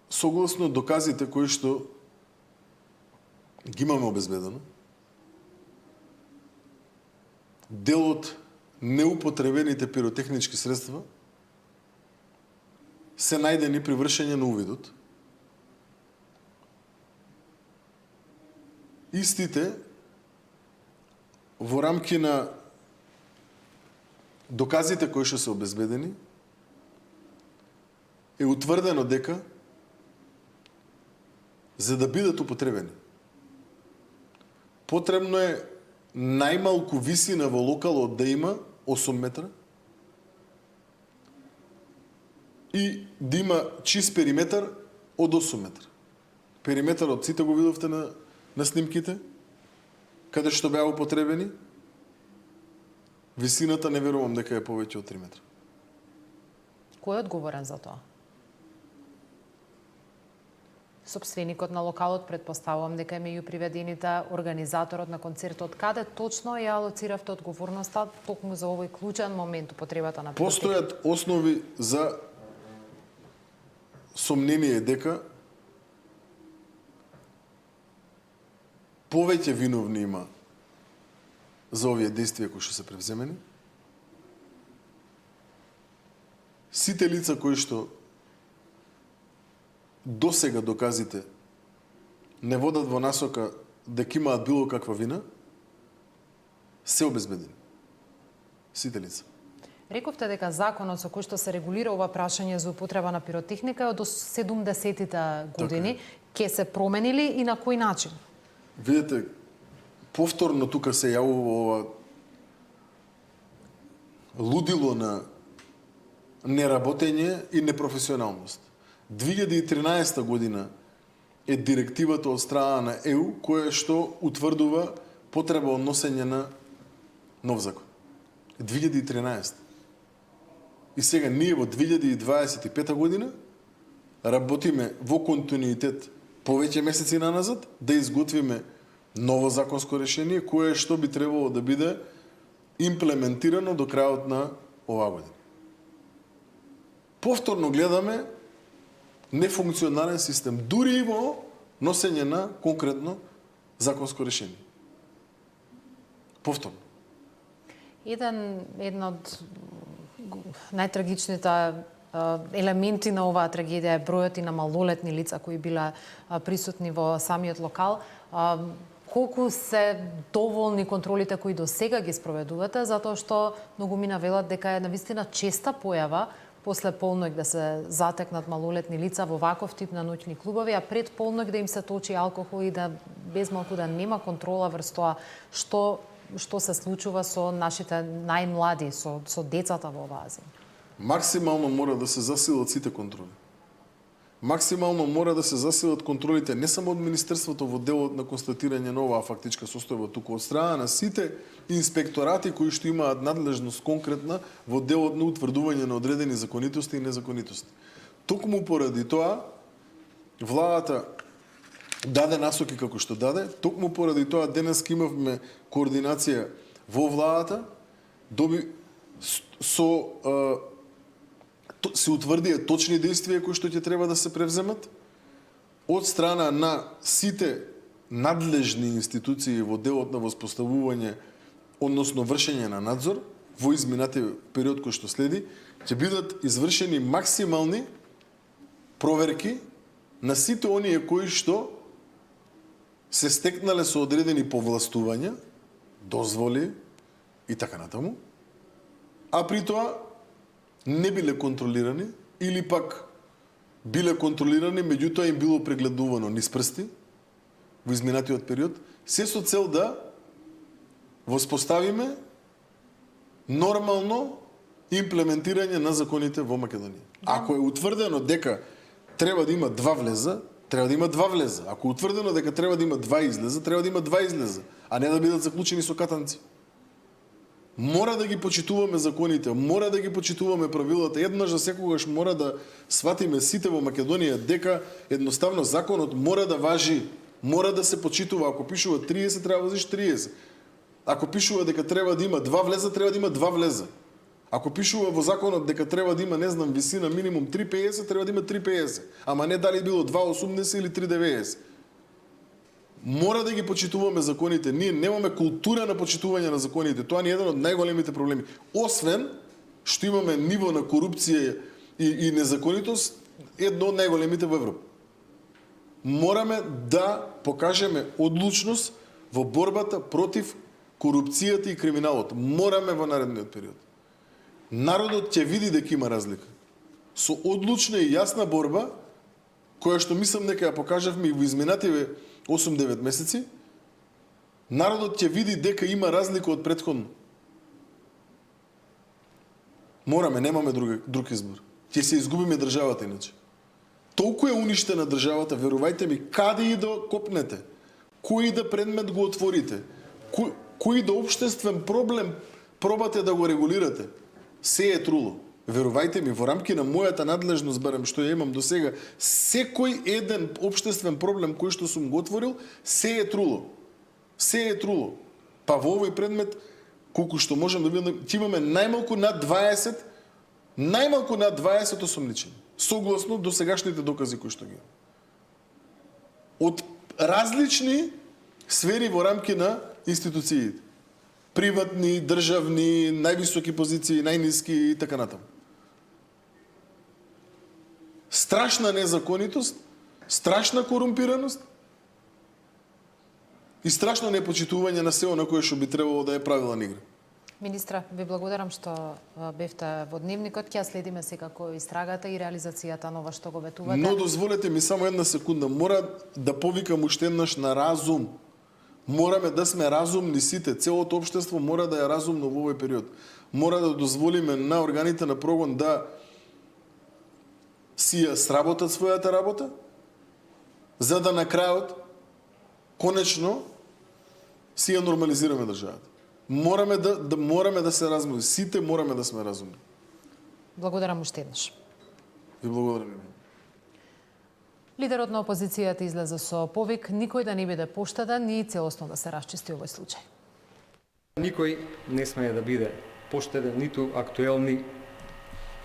Согласно доказите кои што ги имаме обезбедено, дел од неупотребените пиротехнички средства се најдени при вршење на увидот. Истите во рамки на доказите кои што се обезбедени е утврдено дека за да бидат употребени потребно е најмалку висина во локалот да има 8 метра и да има чист периметар од 8 метра. Периметарот сите го видовте на снимките, каде што беа употребени, висината не верувам дека е повеќе од 3 метра. Кој е одговорен за тоа? Сопственикот на локалот, предпоставувам дека е меѓу приведените, организаторот на концертот. Каде точно ја алоциравте одговорноста токму за овој клучен момент употребата на пиротехника? Постојат основи за сомнение дека повеќе виновни има за овие действија кои што се превземени. Сите лица кои што досега доказите не водат во насока дека имаат било каква вина, се обезбедени. Сите лица. Рековте дека законот со кој што се регулира ова прашање за употреба на пиротехника е од 70-тите години. Ке се променили и на кој начин? Видете, повторно тука се јавува ова лудило на неработење и непрофесионалност. 2013 година е директивата од страна на ЕУ која што утврдува потреба од носење на нов закон. 2013. И сега ние во 2025 година работиме во континуитет повеќе месеци наназад да изготвиме ново законско решение кое што би требало да биде имплементирано до крајот на оваа година. Повторно гледаме нефункционален систем, дури и во носење на конкретно законско решение. Повторно. Една од најтрагичните елементи на оваа трагедија е бројот и на малолетни лица кои биле присутни во самиот локал. Колку се доволни контролите кои до сега ги спроведувате, затоа што многумина велат дека е навистина честа појава после полноќ да се затекнат малолетни лица во ваков тип на ноќни клубови, а пред полноќ да им се точи алкохол и да безмалку да нема контрола врз тоа што се случува со нашите најмлади, со децата во оваа земја. Максимално мора да се засилат сите контроли. Максимално мора да се засилат контролите не само од Министерството во делот на констатирање на оваа фактичка состојба, туку од страна на сите инспекторати кои што имаат надлежност конкретна во делот на утврдување на одредени законитости и незаконитости. Токму поради тоа, владата даде насоки како што даде, токму поради тоа денес имавме координација во владата, се утврдија точни действија кои што ќе треба да се превземат од страна на сите надлежни институции во делот на воспоставување, односно вршење на надзор во изминатиот период кој што следи, ќе бидат извршени максимални проверки на сите оние кои што се стекнале со одредени повластувања, дозволи и така натаму, а при тоа не биле контролирани или пак биле контролирани, меѓутоа им било прегледувано низ прсти во изминатиот период, се со цел да воспоставиме нормално имплементирање на законите во Македонија. Ако е утврдено дека треба да има 2 влеза, треба да има 2 влеза. Ако е утврдено дека треба да има 2 излеза, треба да има 2 излеза, а не да бидат заклучени со катанци. Мора да ги почитуваме законите, мора да ги почитуваме правилата. Еднаш за секогаш мора да сватиме сите во Македонија дека едноставно законот мора да важи, мора да се почитува. Ако пишува 30, треба да возиш 30. Ако пишува дека треба да има 2 влеза, треба да има 2 влеза. Ако пишува во законот дека треба да има, не знам, висина минимум 3,50, треба да има 3,50. Ама не дали било 2,80 или 3,90. Мора да ги почитуваме законите. Ние немаме култура на почитување на законите. Тоа е еден од најголемите проблеми. Освен што имаме ниво на корупција и незаконитост, едно од најголемите во Европа. Мораме да покажеме одлучност во борбата против корупцијата и криминалот. Мораме во наредниот период. Народот ќе види дека има разлика. Со одлучна и јасна борба, која што мислам дека ја покажавме и во изминативе 8-9 месеци, народот ќе види дека има разлика од претходно. Мораме, немаме друг избор. Ќе се изгубиме државата иначе. Толку е уништена државата, верувајте ми, каде и да копнете, кој да предмет го отворите, кој да општествен проблем пробате да го регулирате, се е труло. Верувајте ми, во рамки на мојата надлежност, барем што ја имам до сега, секој еден општествен проблем кој што сум го отворил, се е труло. Се е труло. Па во овој предмет, колку што можам да видам, ќе имаме најмалку над 20 осомничени. Согласно до сегашните докази кои што ги имам. Од различни сфери во рамки на институциите. Приватни, државни, највисоки позиции, најниски и така натаму. Страшна незаконитост, страшна корумпираност и страшно непочитување на се она кое што би требало да е правилна игра. Министра, ви благодарам што бевте во дневникот. Ќе следиме секако истрагата и реализацијата на ова што го ветувате. Но дозволете ми само една секунда. Мора да повикам уште еднаш на разум. Мораме да сме разумни сите. Целото општество мора да е разумно во овој период. Мора да дозволиме на органите на прогон да си ја сработат својата работа, за да на крајот, конечно, си ја нормализираме државата. Мораме да се разумни. Сите мораме да сме разумни. Благодарам уште еднаш. Ви благодарам. Лидерот на опозицијата излезе со повик никој да не биде поштеден и целосно да се расчисти овој случај. Никој не смее да биде поштеден, ниту актуелни,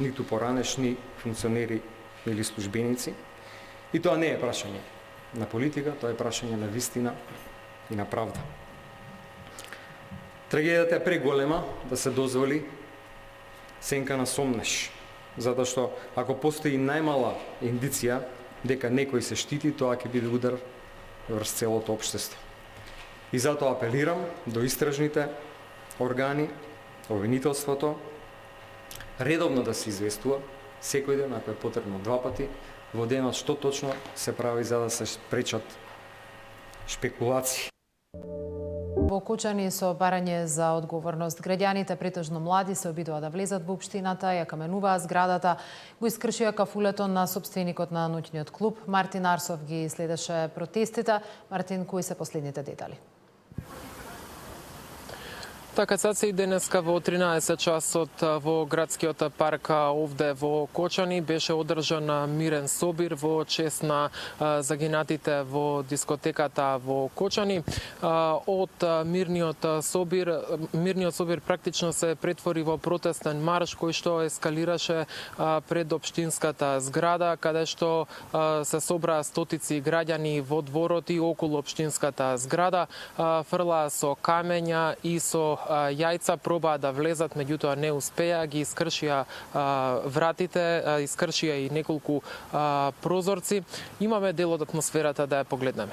ниту поранешни функционери или службеници. И тоа не е прашање на политика, тоа е прашање на вистина и на правда. Трагедијата е преголема да се дозволи сенка на сомнеш, затоа што ако постои најмала индиција дека некој се штити, тоа ќе биде удар врз целото општество. И затоа апелирам до истражните органи, обвинителството, редовно да се известува секој ден, ако е потребно 2 пати во денот, што точно се прави за да се спречат шпекулации. Во Кочани со барање за одговорност, граѓаните, претежно млади, се обидува да влезат во општината, ја каменуваа зградата, го искршија кафулето на собственикот на ноќниот клуб. Мартин Арсов ги следеше протестите. Мартин, кои се последните детали? Така се и денеска во 13 часот во градскиот парк овде во Кочани беше одржан мирен собир во чест на загинатите во дискотеката во Кочани. Од мирниот собир практично се претвори во протестен марш кој што ескалираше пред општинската зграда, каде што се собраа стотици граѓани во дворот и околу општинската зграда, фрлаа со камења и со јајца, пробаа да влезат, меѓутоа не успеа, ги искршија вратите, искршија и неколку прозорци. Имаме дел од атмосферата да ја погледнеме.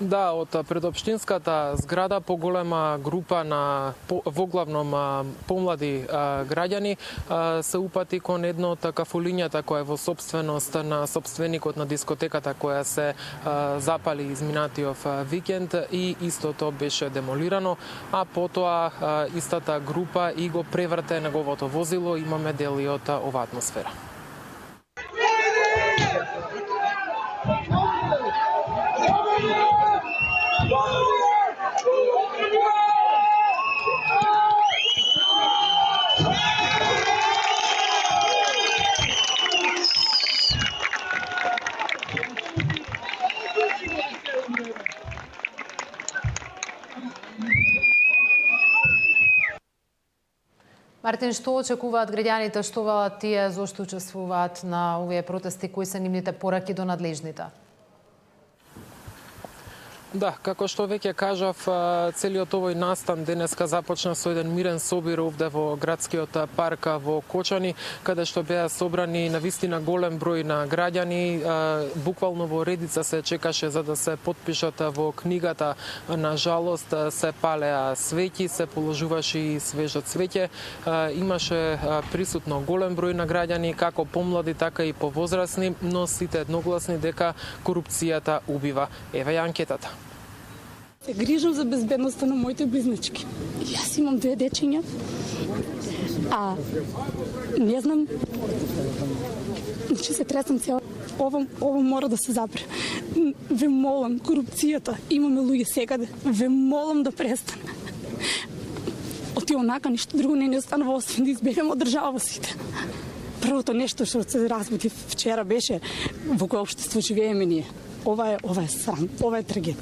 Да, од предопштинската зграда поголема група на воглавном помлади граѓани се упати кон едно од кафулињата која е во собственост на собственикот на дискотеката која се запали изминатиот викенд и истото беше демолирано, а потоа истата група и го преврте неговото возило. Имаме дели од оваа атмосфера. Мартин, што очекуваат граѓаните, што велат тие, зошто учествуваат на овие протести, кои се нивните пораки до надлежните? Да, како што веќе кажав, целиот овој настан денеска започна со еден мирен собир овде во градскиот парк во Кочани, каде што беа собрани навистина голем број на граѓани. Буквално во редица се чекаше за да се потпишат во книгата. На жалост се палеа свеќи, се положуваше и свежо цвеќе. Имаше присутно голем број на граѓани, како помлади, така и повозрасни, но сите едногласни дека корупцијата убива. Ева ја анкетата. Се грижам за безбедноста на моите близначки. Јас имам 2 дечиња, а не знам, че се тресам цела. Ово мора да се запре. Ве молам, корупцијата, имаме луѓе секаде, ве молам да престане. Оти онака ништо друго не останува освен да избегнеме од држава сите. Првото нешто што се разбуди вчера беше во кое општество живееме ние. Ова е срам, ова е трагедија.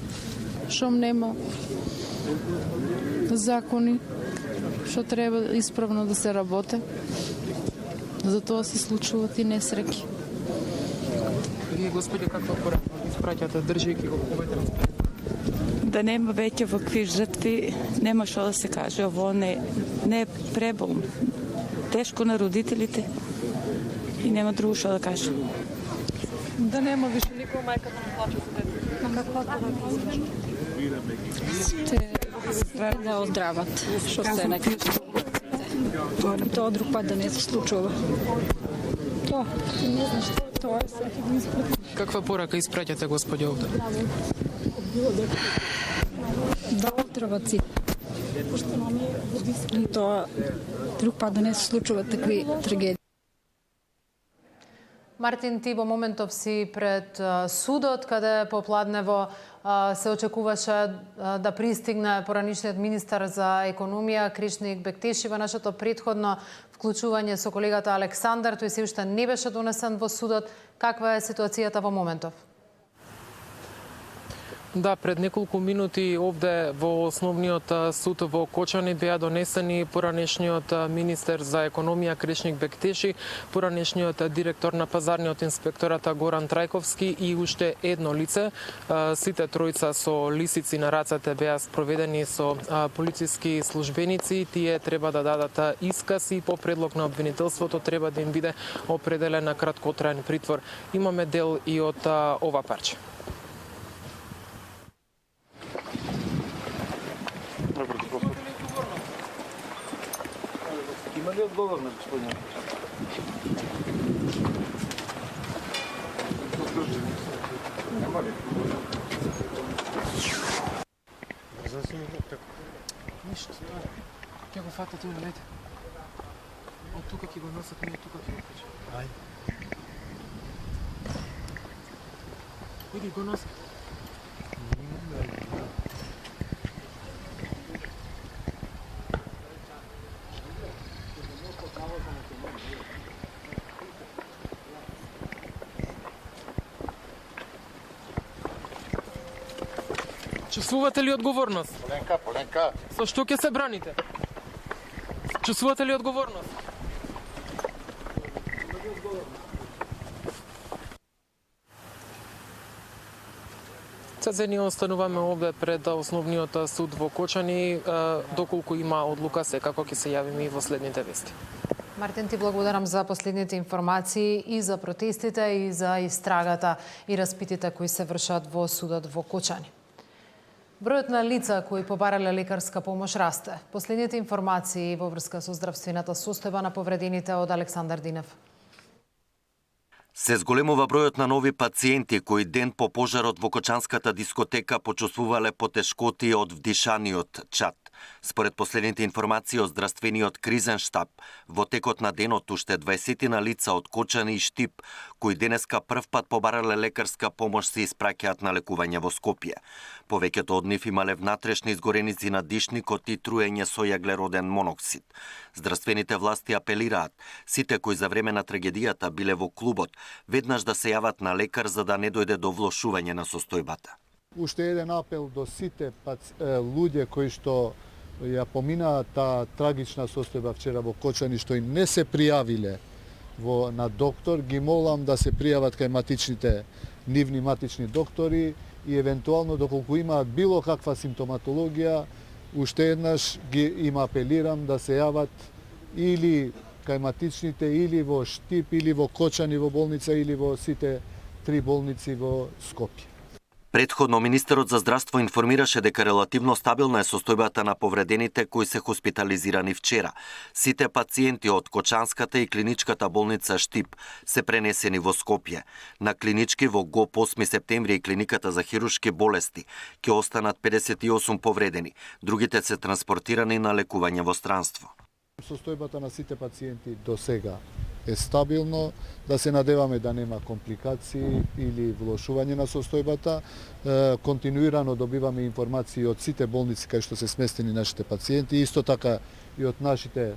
Шом нема закони што треба исправно да се работе. Затоа се случуваат и несреќи. Вие, господи, каква порака испраќате држејќи го овој транспорт? Да нема веќе вакви жртви, нема што да се каже, ово не е преболно. Тешко на родителите и нема друго што да кажа. Да нема више никој мајка да плаче за дете. Да оздрават, што се нека. Тоа друг пат да не се случува. Тоа, не знам што, тоа е секој го испрати. Каква порака испраќате, господи, овде? Да оздрават си. Тоа друг пат да не се случуваат такви трагедии. Мартин, ти во моментов си пред судот, каде попладнево се очекуваше да пристигне поранишниот министар за економија Кришник Бектеши. Во нашето претходно вклучување со колегата Александар, тој се уште не беше донесен во судот. Каква е ситуацијата во моментов? Да, пред неколку минути овде во основниот суд во Кочани беа донесени поранешниот министер за економија Кришник Бектеши, поранешниот директор на пазарниот инспекторат Горан Трајковски и уште едно лице. Сите тројца со лисици на рацете беа спроведени со полициски службеници. Тие треба да дадат исказ и по предлог на обвинителството треба да им биде определен на краткотраен притвор. Имаме дел и од ова парче. Има ли одговор на господина? За си ми така. Ништо, тоа. Ќе го фатате улете. Од тука ќе го носат, ние тука ќе го качаме. Ајде. Иди го носат. Чувствувате ли одговорност? Поленка. Со што ќе се браните? Чувствувате ли одговорност? Сега ние остануваме овде пред Основниот суд во Кочани, доколку има одлука, секако ќе се јавиме и во следните вести. Мартин, ти благодарам за последните информации и за протестите и за истрагата и распитите кои се вршат во судот во Кочани. Бројот на лица кои побарале лекарска помош расте. Последните информации во врска со здравствената состојба на повредените од Александар Динев. Се зголемува бројот на нови пациенти кои ден по пожарот во Кочанската дискотека почувствувале потешкоти од вдишаниот чад. Според последните информации од здравствениот кризен штаб, во текот на денот уште 20 на лица од Кочани и Штип, кои денеска прв пат побарале лекарска помош, се испраќаат на лекување во Скопје. Повеќето од нив имале внатрешни изгореници на дишникот и труење со јаглероден моноксид. Здравствените власти апелираат сите кои за време на трагедијата биле во клубот веднаш да се јават на лекар за да не дојде до влошување на состојбата. Уште еден апел до сите луѓе кои што ја поминаа таа трагична состојба вчера во Кочани, што и не се пријавиле на доктор, ги молам да се пријават кај матичните нивни матични доктори и евентуално доколку имаат било каква симптоматологија, уште еднаш им апелирам да се јават или кај матичните, или во Штип, или во Кочани во болница, или во сите 3 болници во Скопје. Предходно, министерот за здравство информираше дека релативно стабилна е состојбата на повредените кои се хоспитализирани вчера. Сите пациенти од Кочанската и клиничката болница Штип се пренесени во Скопје. На клинички во ГОП 8 септември и клиниката за хируршки болести ќе останат 58 повредени. Другите се транспортирани на лекување во странство. Состојбата на сите пациенти до сега е стабилно, да се надеваме да нема компликации или влошување на состојбата. Континуирано добиваме информации од сите болници кај што се сместени нашите пациенти, исто така и од нашите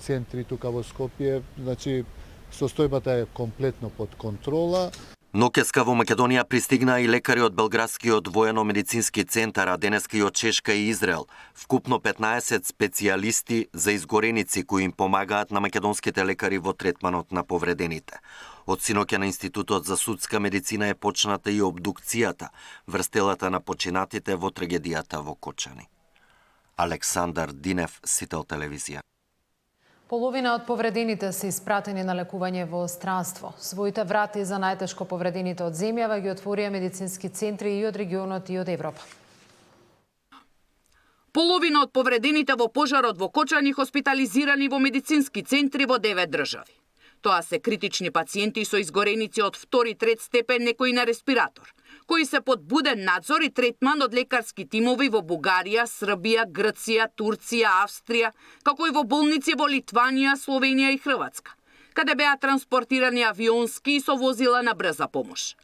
центри тука во Скопје. Значи, состојбата е комплетно под контрола. Ноќеска во Македонија пристигнаа и лекари од Белградскиот воено-медицински центар, а денеска и од Чешка и Израел. Вкупно 15 специјалисти за изгореници кои им помагаат на македонските лекари во третманот на повредените. Од синоќа на Институтот за судска медицина е почната и обдукцијата врз телата на починатите во трагедијата во Кочани. Александар Динев, Сител телевизија. Половина од повредените се испратени на лекување во странство. Своите врати за најтешко повредените од земјава ги отворија медицински центри и од регионот и од Европа. Половина од повредените во пожарот во Кочани хоспитализирани во медицински центри во 9 држави. Тоа се критични пациенти со изгореници од 2-3 степен, некои на респиратор, кои се под буден надзор и третман од лекарски тимови во Бугарија, Србија, Грција, Турција, Австрија, како и во болници во Литванија, Словенија и Хрватска, каде беа транспортирани авионски и со возила на брза помош.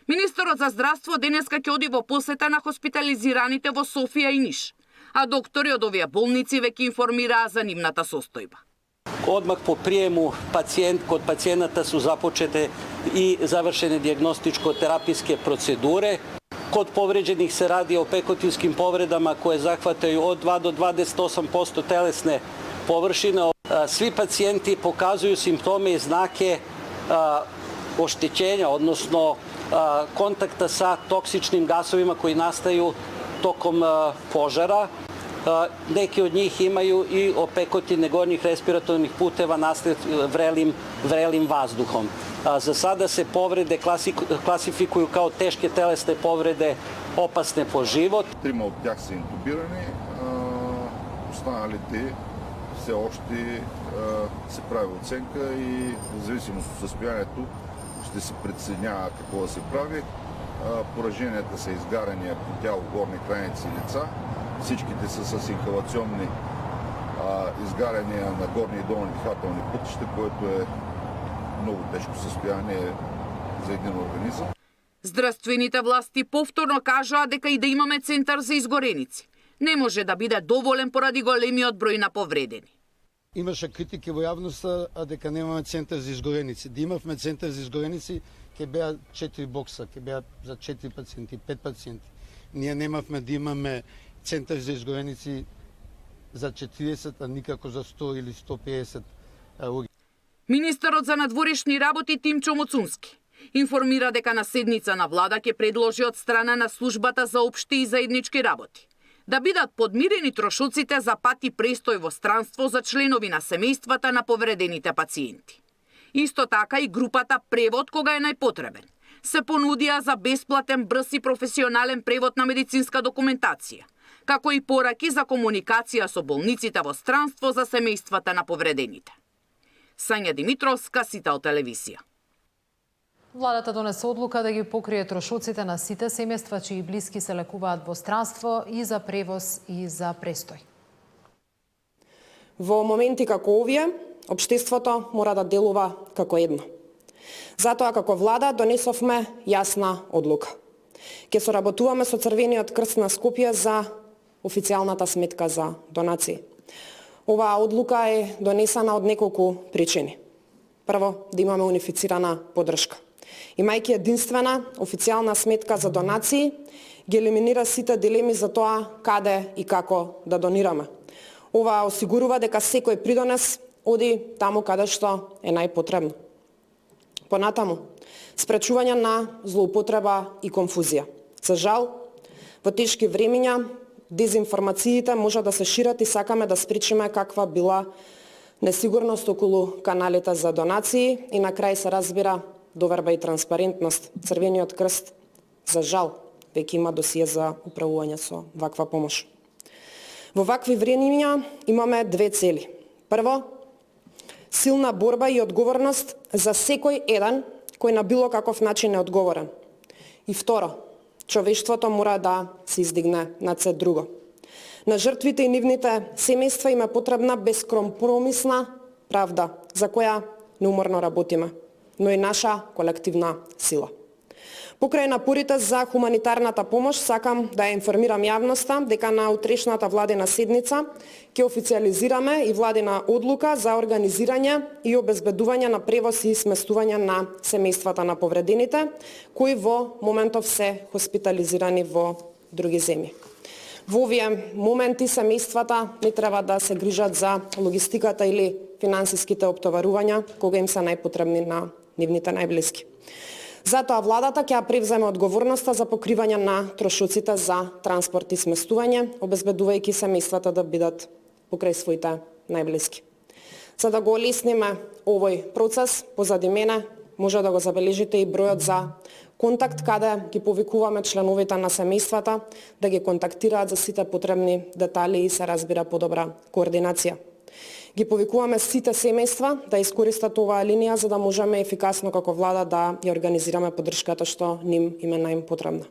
Министерот за здравство денеска ќе оди во посета на хоспитализираните во Софија и Ниш, а доктори од овие болници веќе информираа за нивната состојба. Одмак по приему код пациентата су започете и завршени дијагностичко-тераписки процедуре. Код повреđenih се ради о пекотинским повредама koje захватају од 2 до 28% телесне површине. Сви пациенти показуju симптоме и знаке оштеćenja, односно контакта са токсичним гасовима кои настају током пожара. Неки од njih имају и опекотине горњих респираторних путева наслед врелим ваздухом. За сада се повреде класификују као тешке телесне повреде, опасне по живот. 3 од тях се интубирани, останалите се още се прави оценка и в зависимост от състоянието ще се преценява какво да се прави. Пораженията са изгарания по тяло, горни крайници и лица. Всичките се с инхалационни изгаряния на горни и долни дихателни пътища, което е много тежко състояние за един организъм. Здравствените власти повторно кажаа дека и да имаме центар за изгореници, не може да биде доволен поради големиот број на повредени. Имаше критики во јавноста дека немаме центар за изгореници. Да имавме центар за изгореници, ќе беа 4 бокса, ќе беа за 4 пациенти, 5 пациенти. Ние немавме да имаме центар за изгореници за 40, а никако за 100 или 150 луѓе. Министерот за надворешни работи Тимчо Моцунски информира дека на седница на влада ќе предложи од страна на службата за општи и заеднички работи да бидат подмирени трошоците за пат и престој во странство за членови на семејствата на повредените пациенти. Исто така и групата превод кога е најпотребен се понудија за бесплатен, брз и професионален превод на медицинска документација, како и пораки за комуникација со болниците во странство за семејствата на повредените. Сања Димитровска, Сител телевизија. Владата донесе одлука да ги покрие трошоците на сите семејства чии блиски се лекуваат во странство и за превоз и за престој. Во моменти како овие, општеството мора да делува како едно. Затоа како влада донесовме јасна одлука. Ќе соработуваме со Црвениот крст на Скопје за официјалната сметка за донации. Оваа одлука е донесена од неколку причини. Прво, да имаме унифицирана поддршка. Имајќи единствена официјална сметка за донации, ги елиминира сите дилеми за тоа каде и како да донираме. Ова осигурува дека секој придонес оди таму каде што е најпотребно. Понатаму, спречување на злоупотреба и конфузија. За жал, во тешки времиња, дезинформациите може да се шират и сакаме да спречиме каква била несигурност околу каналите за донации и на крај се разбира доверба и транспарентност. Црвениот крст, за жал, веќе има досие за управување со ваква помош. Во вакви времиња имаме две цели. Прво, силна борба и одговорност за секој еден кој на било каков начин е одговорен. И второ, човештвото мора да се издигне над се друго. На жртвите и нивните семејства им е потребна безкомпромисна правда, за која неуморно работиме, но и наша колективна сила. Покрај напорите за хуманитарната помош, сакам да ја информирам јавноста дека на утрешната владина седница ќе официјализираме и владина одлука за организирање и обезбедување на превоз и сместување на семејствата на повредените, кои во моментов се хоспитализирани во други земји. Во овие моменти семејствата не треба да се грижат за логистиката или финансиските оптоварувања, кога им се најпотребни на нивните најблиски. Затоа владата ќе превземе одговорноста за покривање на трошоците за транспорт и сместување, обезбедувајќи семејствата да бидат покрај своите најблиски. За да го олесниме овој процес, позади мене може да го забележите и бројот за контакт каде ги повикуваме членовите на семејствата да ги контактираат за сите потребни детали и се разбира подобра координација. Ги повикуваме сите семејства да искористат оваа линија за да можеме ефикасно како влада да ја организираме поддршката што им е најпотребна.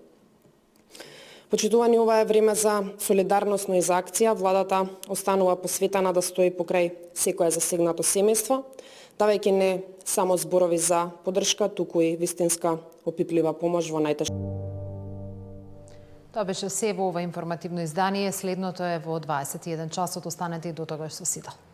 Почитувани, ова е време за солидарност, но и за акција. Владата останува посветена да стои покрај секое засегнато семејство, давајќи не само зборови за поддршка, туку и вистинска опиплива помош во најтешко. Тоа беше се во ова информативно издание. Следното е во 21 часот. Останете и до тогаш со Сител.